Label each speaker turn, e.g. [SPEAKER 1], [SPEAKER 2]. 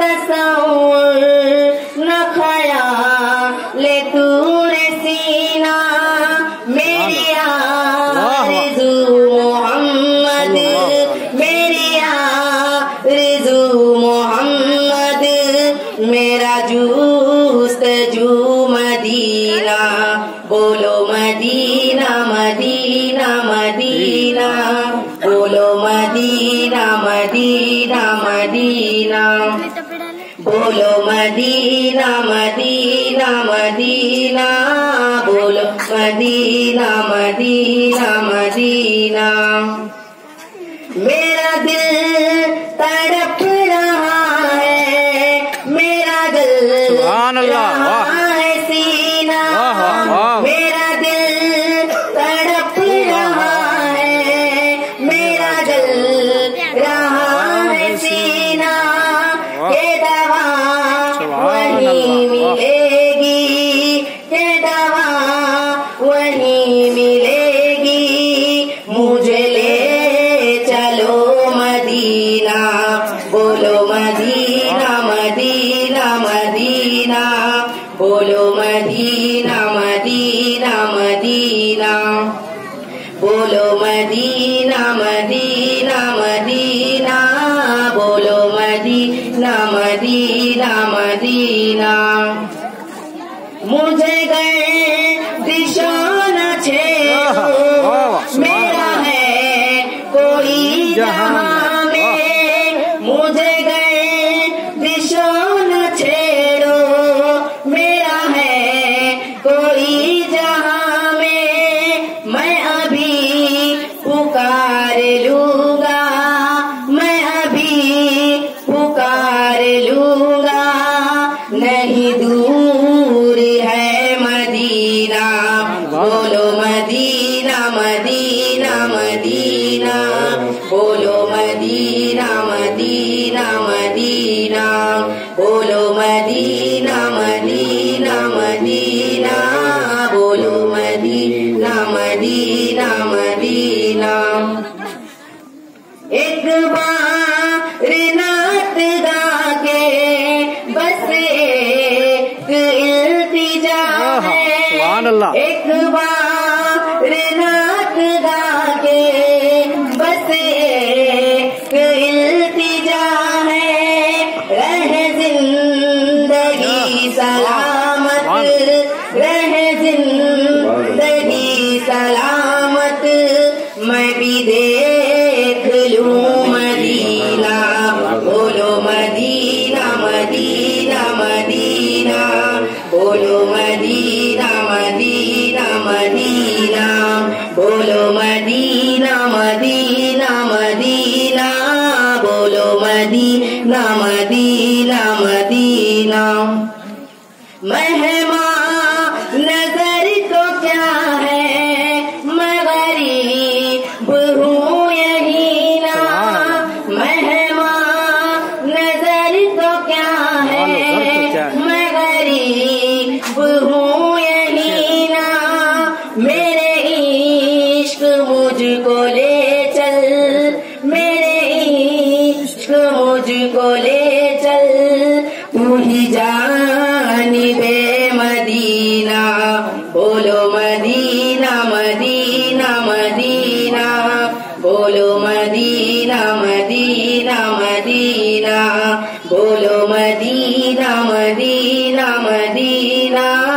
[SPEAKER 1] तसव्वुर न ख़याले तूरे सीना, मेरी आरज़ू मोहम्मद, मेरी आरज़ू मोहम्मद, मेरा जुस्तजू मदीना। बोलो मदीना मदीना मदीना, बोलो मदीना मदीना मदीना, बोलो मदीना मदीना मदीना, बोलो मदीना मदीना मदीना। मेरा दिल तड़प रहा है, मेरा दिल रहा है सीना, मेरा दिल तड़प रहा है, मेरा दिल रहा है सीना। के दवा वहीं मिलेगी, के दवा वहीं मिलेगी, मुझे ले चलो मदीना। बोलो मदीना मदीना मदीना, बोलो मदीना मदीना मदीना, बोलो मदीना मदीना मदीना, बोलो मदीना मदीना मदीना। मुझे गर्दिशों न छेड़ो, मेरा है कोई जहां में, मुझे गर्दिशों न छेड़ो, मेरा है कोई जहां में। मैं अभी पुकार लूंगा, मैं अभी पुकार लूंगा, नहीं दूर है मदीना। बोलो मदीना मदीना मदीना, बोलो मदीना मदीना मदीना, बोलो मदीना मदीना मदीना, बोलो मदीना मदीना मदीना। एक बार नात गा के बस एक इल्तिजा है, एक बार नात गा के बस एक इल्तिजा है। रहे जिंदगी सलामत, रहे जिंदगी सलामत, मैं भी देख लूं मदीना। बोलो मदीना मदीना मदीना, बोलो मदीना मदीना मदीना, बोलो मदीना मदीना मदीना, बोलो मदीना मदीना मदीना। मेहमान नजर तो क्या है, मैं गरीब हूँ यही ना, मेहमान नजर तो क्या है, मैं गरीब हूँ यही ना। मेरे इश्क मुझको ले चल, मेरे इश्क मुझको ले चल, तू ही जानिबे मदीना। बोलो मदीना मदीना मदीना, बोलो मदीना मदीना मदीना, बोलो मदीना मदीना